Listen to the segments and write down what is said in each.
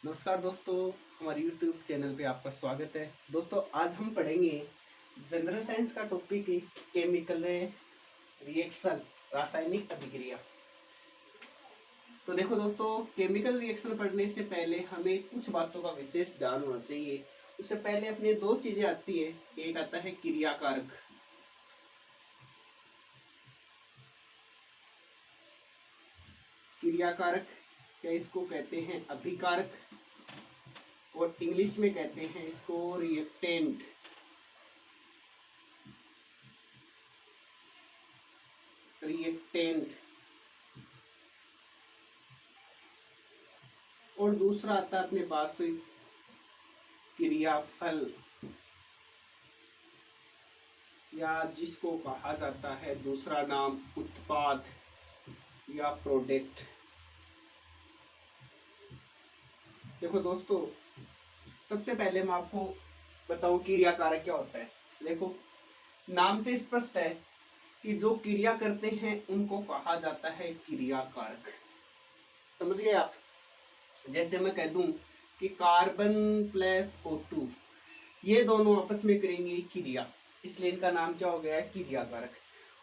नमस्कार दोस्तों, हमारे YouTube चैनल पे आपका स्वागत है। दोस्तों आज हम पढ़ेंगे जनरल साइंस का टॉपिक है केमिकल रिएक्शन, रासायनिक अभिक्रिया। तो देखो दोस्तों, केमिकल रिएक्शन पढ़ने से पहले हमें कुछ बातों का विशेष ध्यान होना चाहिए। उससे पहले अपने दो चीजें आती है, एक आता है क्रियाकारक। क्रियाकारक या इसको कहते हैं अभिकारक, और इंग्लिश में कहते हैं इसको रिएक्टेंट। रिएक्टेंट और दूसरा आता है अपने पास क्रियाफल, या जिसको कहा जाता है दूसरा नाम उत्पाद या प्रोडक्ट। देखो दोस्तों, सबसे पहले मैं आपको बताऊं क्रियाकारक क्या होता है। देखो, नाम से स्पष्ट है कि जो क्रिया करते हैं उनको कहा जाता है क्रियाकारक। समझ गए आप? जैसे मैं कह दूं कि कार्बन प्लस O2, ये दोनों आपस में करेंगे क्रिया, इसलिए इनका नाम क्या हो गया है? क्रियाकारक।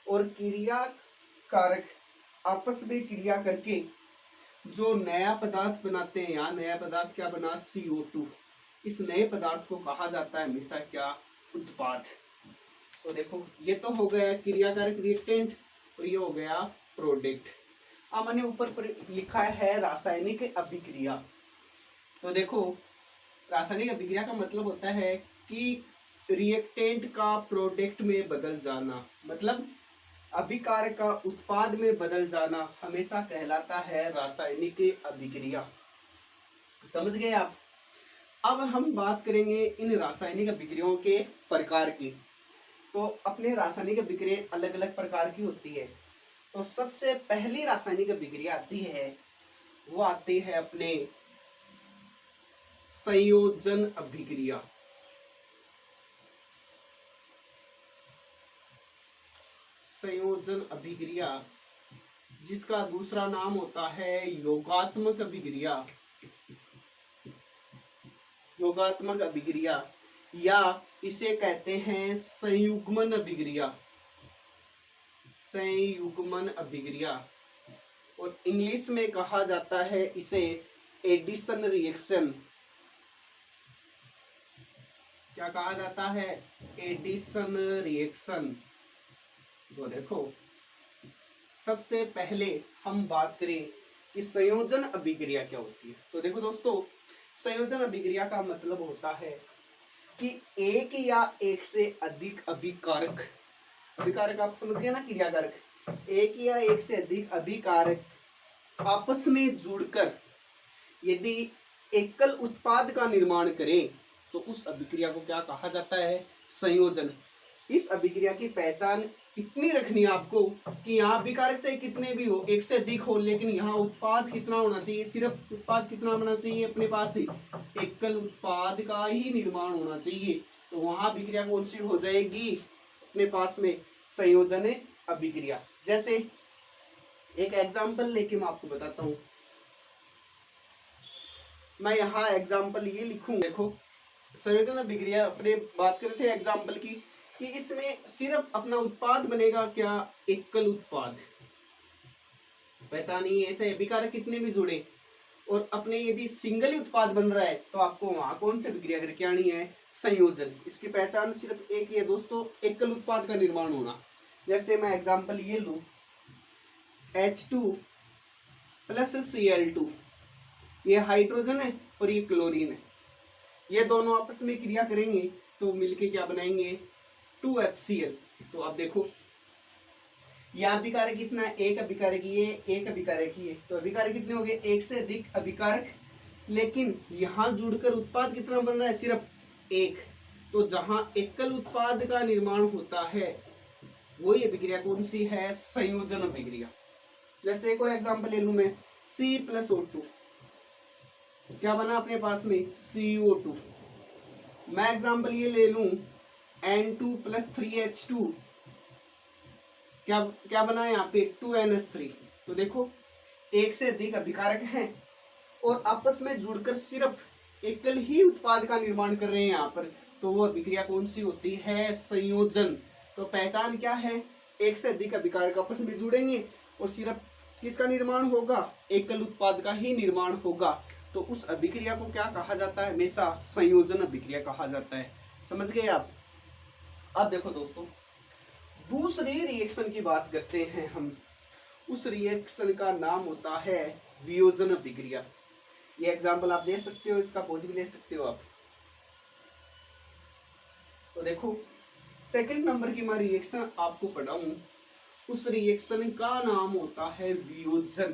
और क्रियाकारक आपस में क्रिया करके जो नया पदार्थ बनाते हैं, यहाँ नया पदार्थ क्या बना? CO2। इस नए पदार्थ को कहा जाता है हमेशा क्या? उत्पाद। तो देखो, ये तो हो गया क्रियाकारक रिएक्टेंट, और ये हो गया प्रोडक्ट। अब मैंने ऊपर पर लिखा है रासायनिक अभिक्रिया। तो देखो, रासायनिक अभिक्रिया का मतलब होता है कि रिएक्टेंट का प्रोडक्ट में बदल जाना, मतलब अभिकारक का उत्पाद में बदल जाना हमेशा कहलाता है रासायनिक अभिक्रिया। समझ गए आप? अब हम बात करेंगे इन रासायनिक अभिक्रियाओं के प्रकार की। तो अपने रासायनिक अभिक्रिया अलग अलग प्रकार की होती है। तो सबसे पहली रासायनिक अभिक्रिया आती है, वो आती है अपने संयोजन अभिक्रिया। संयोजन अभिक्रिया, जिसका दूसरा नाम होता है योगात्मक अभिक्रिया। योगात्मक अभिक्रिया, या इसे कहते हैं संयुग्मन अभिक्रिया। संयुग्मन अभिक्रिया, और इंग्लिश में कहा जाता है इसे एडिशन रिएक्शन। क्या कहा जाता है? Addition reaction. तो देखो, सबसे पहले हम बात करें कि संयोजन अभिक्रिया क्या होती है। तो देखो दोस्तों, संयोजन अभिक्रिया का मतलब होता है कि एक या एक से अधिक अभिकारक, अभिकारक आप समझ गए ना, क्रियाकारक, एक या एक से अधिक अभिकारक आपस में जुड़कर यदि एकल उत्पाद का निर्माण करें तो उस अभिक्रिया को क्या कहा जाता है? संयोजन। इस अभिक्रिया की पहचान इतनी रखनी है आपको कि यहाँ अभिकारक से कितने भी हो, एक से अधिक हो, लेकिन यहाँ उत्पाद कितना होना चाहिए? सिर्फ उत्पाद कितना होना चाहिए अपने पास? एकल उत्पाद का ही निर्माण होना चाहिए। तो वहां अभिक्रिया कौन सी हो जाएगी अपने पास में? संयोजन अभिक्रिया। जैसे एक एग्जाम्पल लेके मैं आपको बताता हूं। मैं यहाँ एग्जाम्पल ये लिखूं। देखो, संयोजन अभिक्रिया अपने बात कर रहे थे एग्जाम्पल की, कि इसमें सिर्फ अपना उत्पाद बनेगा क्या? एकल उत्पाद। पहचानिए, चाहे अभिकारक कितने भी जुड़े, और अपने यदि सिंगल ही उत्पाद बन रहा है तो आपको वहां कौन सी अभिक्रिया करके आनी है? संयोजन। इसकी पहचान सिर्फ एक ही है दोस्तों, एकल उत्पाद का निर्माण होना। जैसे मैं एग्जाम्पल ये लू, H2 प्लस Cl2, ये हाइड्रोजन है और ये क्लोरीन है। ये दोनों आपस में क्रिया करेंगे तो मिलके क्या बनाएंगे? 2HCl। तो अब देखो, यहाँ अभिकारक कितना है? एक अभिकारक ये, एक अभिकारक ये, तो अभिकारक कितने हो गए? एक से अधिक अभिकारक, लेकिन यहाँ जुड़कर उत्पाद कितना बन रहा है? सिर्फ एक। तो जहां एकल उत्पाद का निर्माण होता है वही अभिक्रिया कौन सी है? संयोजन अभिक्रिया। जैसे एक और एग्जाम्पल ले लू मैं, C प्लस O2, क्या बना अपने पास में? CO2। मैं एग्जाम्पल ये ले लूं, N2 प्लस 3H2, क्या क्या बना है यहाँ पे? 2NH3। तो देखो, एक से अधिक अभिकारक हैं और आपस में जुड़कर सिर्फ एकल ही उत्पाद का निर्माण कर रहे हैं यहाँ पर, तो वो अभिक्रिया कौन सी होती है? संयोजन। तो पहचान क्या है? एक से अधिक अभिकारक आपस में जुड़ेंगे और सिर्फ किसका निर्माण होगा? एकल उत्पाद का ही निर्माण होगा। तो उस अभिक्रिया को क्या कहा जाता है? हमेशा संयोजन अभिक्रिया कहा जाता है। समझ गए आप? अब देखो दोस्तों, दूसरे रिएक्शन की बात करते हैं हम। उस रिएक्शन का नाम होता है वियोजन अभिक्रिया। ये एग्जाम्पल आप दे सकते हो, इसका खोज भी ले सकते हो आप। तो देखो, सेकंड नंबर की मैं रिएक्शन आपको पढ़ाऊं, उस रिएक्शन का नाम होता है वियोजन।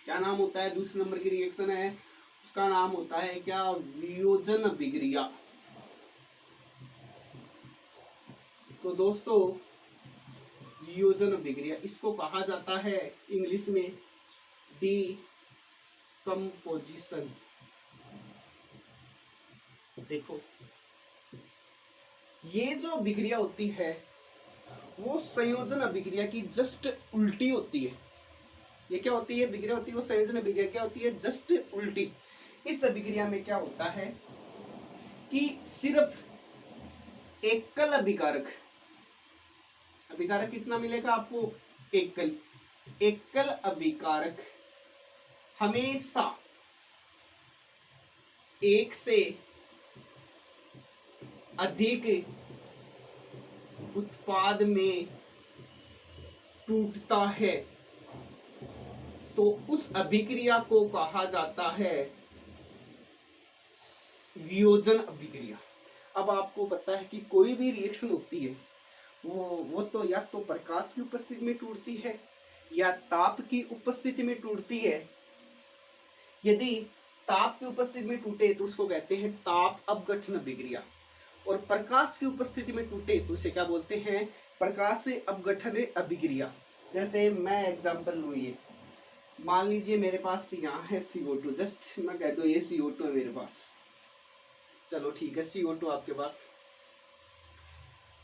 क्या नाम होता है? दूसरे नंबर की रिएक्शन है, उसका नाम होता है क्या? वियोजन अभिक्रिया। तो दोस्तों, वियोजन अभिक्रिया इसको कहा जाता है इंग्लिश में डीकम्पोजिशन। देखो, ये जो अभिक्रिया होती है वो संयोजन अभिक्रिया की जस्ट उल्टी होती है। ये क्या होती है? अभिक्रिया होती है वो संयोजन अभिक्रिया क्या होती है? जस्ट उल्टी। इस अभिक्रिया में क्या होता है कि सिर्फ एकल अभिकारक, अभिकारक कितना मिलेगा आपको? एकल। एकल अभिकारक हमेशा एक से अधिक उत्पाद में टूटता है, तो उस अभिक्रिया को कहा जाता है वियोजन अभिक्रिया। अब आपको पता है कि कोई भी रिएक्शन होती है वो तो या तो प्रकाश की उपस्थिति में टूटती है या ताप की उपस्थिति में टूटती है। यदि ताप की उपस्थिति में टूटे तो उसको कहते हैं ताप अपघटन अभिक्रिया, और प्रकाश की उपस्थिति में टूटे तो उसे क्या बोलते हैं? प्रकाश अपघटन अभिक्रिया। जैसे मैं एग्जांपल लूँ, ये मान लीजिए मेरे पास यहाँ है CO2, जस्ट मैं कह दो ये CO2 है मेरे पास। चलो ठीक है, CO2 आपके पास,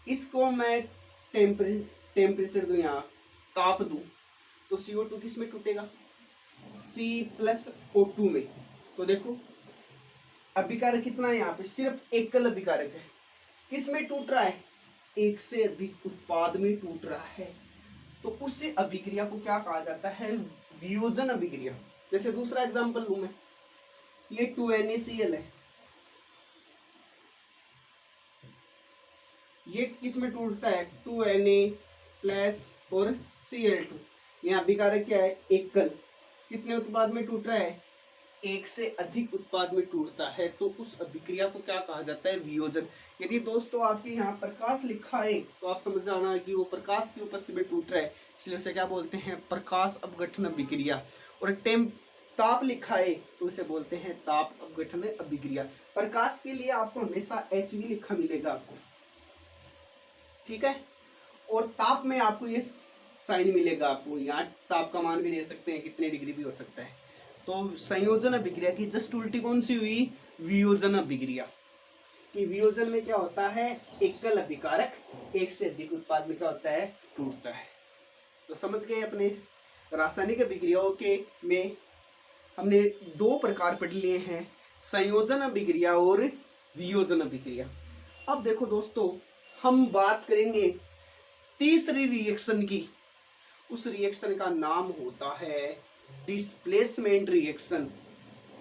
इसको मैं टेम्परेचर दूं, यहाँ ताप दूं, तो CO2 किस में टूटेगा? C+O2 में। तो देखो, अभिकारक कितना है यहाँ पे? सिर्फ एकल अभिकारक है। किस में टूट रहा है? एक से अधिक उत्पाद में टूट रहा है। तो उस अभिक्रिया को क्या कहा जाता है? वियोजन अभिक्रिया। जैसे दूसरा एग्जांपल लूं मैं, ये 2NaCl है, ये किस में टूटता है? 2Na+ और Cl2। यहाँ अभिकारक क्या है? एकल। कितने उत्पाद में टूट रहा है? एक से अधिक उत्पाद में टूटता है, तो उस अभिक्रिया को क्या कहा जाता है? वियोजन। यदि दोस्तों आपके यहाँ प्रकाश लिखा है तो आप समझ जाना कि वो प्रकाश की उपस्थिति में टूट रहा है, इसलिए उसे क्या बोलते हैं? प्रकाश अपघटन अभिक्रिया। और ताप लिखा है तो उसे बोलते हैं ताप अपघटन अभिक्रिया। प्रकाश के लिए आपको हमेशा Hv लिखा मिलेगा आपको, ठीक है। और ताप में आपको ये साइन मिलेगा आपको, यहाँ ताप का मान भी दे सकते हैं, कितने डिग्री भी हो सकता है। तो संयोजन अभिक्रिया की जस्ट उल्टी कौन सी हुई? वियोजन अभिक्रिया। कि वियोजन में क्या होता है? एकल अभिकारक एक से अधिक उत्पाद में क्या होता है? टूटता है। तो समझ गए अपने रासायनिक अभिक्रियाओं के में हमने दो प्रकार पढ़ लिए हैं, संयोजन अभिक्रिया और वियोजन अभिक्रिया। अब देखो दोस्तों, हम बात करेंगे तीसरी रिएक्शन की। उस रिएक्शन का नाम होता है डिस्प्लेसमेंट रिएक्शन।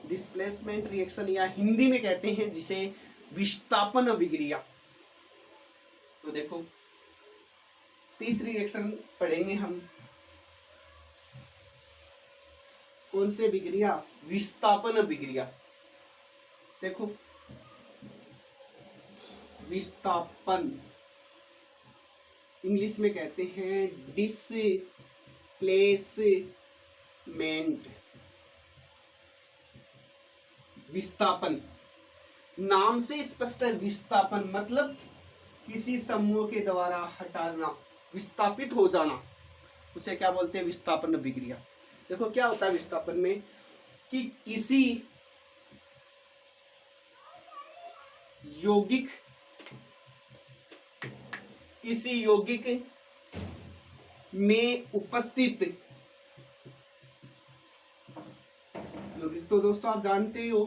डिस्प्लेसमेंट रिएक्शन या हिंदी में कहते हैं जिसे विस्थापन अभिक्रिया। तो देखो, तीसरी रिएक्शन पढ़ेंगे हम, कौन से अभिक्रिया? विस्थापन अभिक्रिया। देखो, विस्थापन इंग्लिश में कहते हैं डिस्प्लेसमेंट। विस्थापन नाम से स्पष्ट है। विस्थापन मतलब किसी समूह के द्वारा हटाना, विस्थापित हो जाना, उसे क्या बोलते हैं? विस्थापन अभिक्रिया। देखो क्या होता है विस्थापन में कि किसी यौगिक में उपस्थित तो दोस्तों आप जानते हो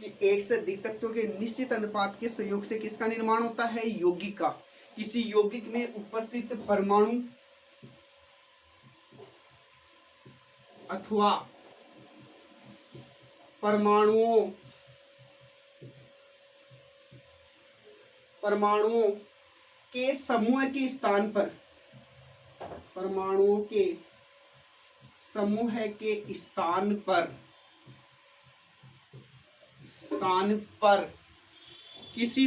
कि एक से अधिक तत्वों के निश्चित अनुपात के संयोग से किसका निर्माण होता है? यौगिक का। किसी यौगिक में उपस्थित परमाणु अथवा परमाणुओं के समूह के स्थान पर किसी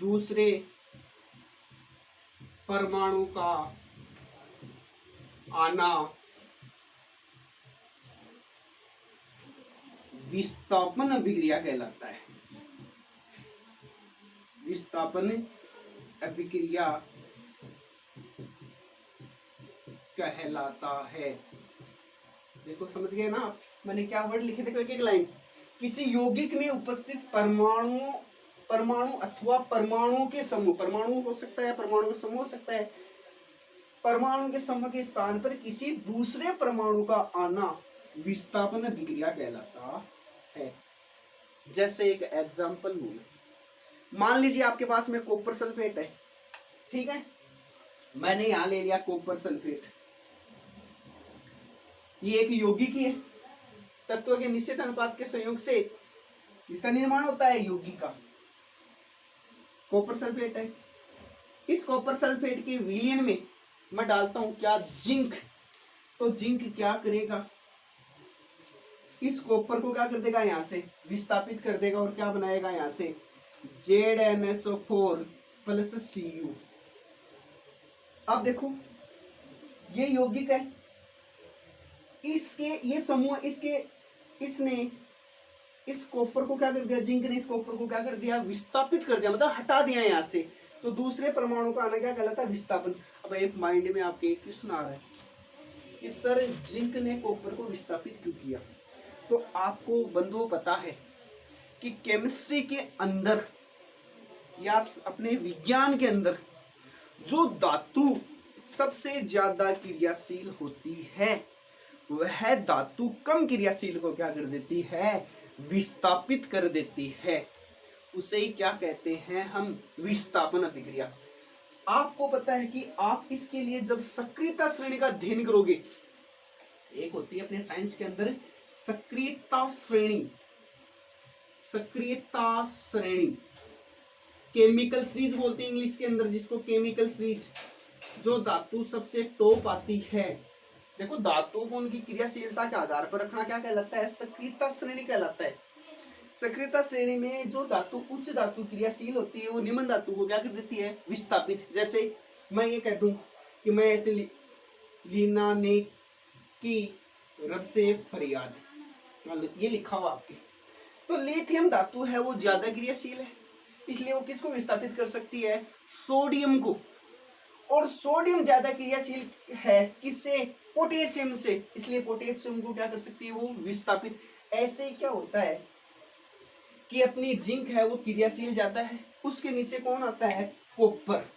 दूसरे परमाणु का आना विस्थापन अभिक्रिया कहलाता है। विस्थापन अभिक्रिया कहलाता है। देखो समझ गए ना आप? मैंने क्या वर्ड लिखे थे, एक एक लाइन। किसी यौगिक में उपस्थित परमाणु अथवा परमाणुओं के समूह, परमाणु हो सकता है, परमाणु का समूह हो सकता है, परमाणु के समूह के स्थान पर किसी दूसरे परमाणु का आना विस्थापन अभिक्रिया कहलाता है। जैसे एक एग्जांपल लूं, मान लीजिए आपके पास में कॉपर सल्फेट है, ठीक है, मैंने यहां ले लिया कॉपर सल्फेट। ये एक यौगिक ही है, तत्वों के निश्चित अनुपात के संयोग से इसका निर्माण होता है यौगिक का। कॉपर सल्फेट है, इस कॉपर सल्फेट के विलयन में मैं डालता हूं क्या? जिंक। तो जिंक क्या करेगा? इस कॉपर को क्या कर देगा? यहां से विस्थापित कर देगा और क्या बनाएगा? यहां से ZnSO4 + Cu। अब देखो ये यौगिक है, इसके ये समूह, इसने इस कॉपर को क्या कर दिया? जिंक ने इस कॉपर को क्या कर दिया? विस्थापित कर दिया, मतलब हटा दिया यहां से। तो दूसरे परमाणु का आना क्या कहलाता है? विस्थापन। अब एक माइंड में आपके एक क्वेश्चन आ रहा है कि सर जिंक ने कॉपर को विस्थापित क्यों किया? तो आपको बंधुओं पता है कि केमिस्ट्री के अंदर या अपने विज्ञान के अंदर जो धातु सबसे ज्यादा क्रियाशील होती है वह धातु कम क्रियाशील को क्या कर देती है? विस्थापित कर देती है। उसे ही क्या कहते हैं हम? विस्थापन अभिक्रिया। आपको पता है कि आप इसके लिए जब सक्रियता श्रेणी का अध्ययन करोगे, एक होती है अपने साइंस के अंदर सक्रियता श्रेणी, केमिकल सीरीज बोलते हैं इंग्लिश के अंदर जिसको, केमिकल सीरीज। जो धातु सबसे टॉप आती है, देखो धातुओं को उनकी क्रियाशीलता के आधार पर रखना क्या कहलाता है? सक्रियता श्रेणी कहलाता है। सक्रियता श्रेणी में जो धातु उच्च धातु क्रियाशील होती है वो निम्न धातु को क्या कर देती है? विस्थापित। जैसे मैं ये कह दूं कि मैं ऐसे लीना ने की रब से फरियाद, ये लिखा हुआ आपके, तो लिथियम धातु है वो ज्यादा क्रियाशील है, इसलिए वो किसको विस्थापित कर सकती है? सोडियम को। और सोडियम ज्यादा क्रियाशील है किससे? पोटेशियम से, इसलिए पोटेशियम को क्या कर सकती है? वो विस्थापित। ऐसे क्या होता है कि अपनी जिंक है वो क्रियाशील ज्यादा है, उसके नीचे कौन आता है? कॉपर।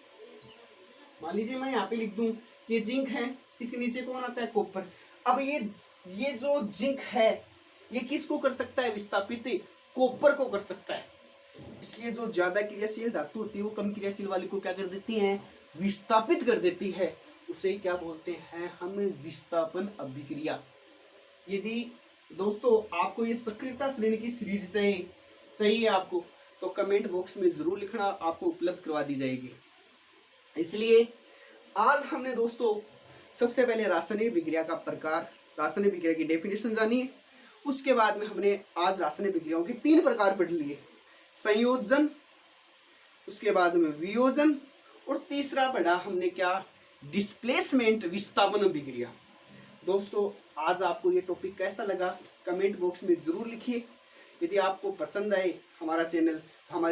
मान लीजिए मैं यहाँ पे लिख दूं कि जिंक है, इसके नीचे कौन आता है? कॉपर। अब ये जो जिंक है ये किसको कर सकता है विस्थापित? कॉपर को कर सकता है। इसलिए जो ज्यादा क्रियाशील धातु होती है वो कम क्रियाशील वाली को क्या कर देती है? विस्थापित कर देती है। उसे क्या बोलते हैं हम? विस्थापन अभिक्रिया। यदि दोस्तों आपको ये सक्रियता श्रेणी की सीरीज चाहिए आपको, तो कमेंट बॉक्स में जरूर लिखना, आपको उपलब्ध करवा दी जाएगी। इसलिए आज हमने दोस्तों सबसे पहले रासायनिक विक्रिया का प्रकार, रासायनिक विक्रिया की डेफिनेशन जानी है। उसके बाद में हमने आज रासायनिक विक्रियाओं के 3 प्रकार पढ़ लिए, संयोजन, उसके बाद में वियोजन, और तीसरा पढ़ा हमने क्या? डिस्प्लेसमेंट, विस्थापन अभिक्रिया। दोस्तों आज आपको ये टॉपिक कैसा लगा कमेंट बॉक्स में जरूर लिखिए। यदि आपको पसंद आए हमारे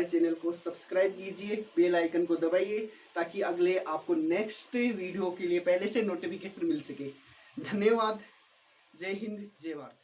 चैनल को सब्सक्राइब कीजिए, बेल आइकन को दबाइए ताकि अगले आपको नेक्स्ट वीडियो के लिए पहले से नोटिफिकेशन मिल सके। धन्यवाद। जय हिंद, जय भारत।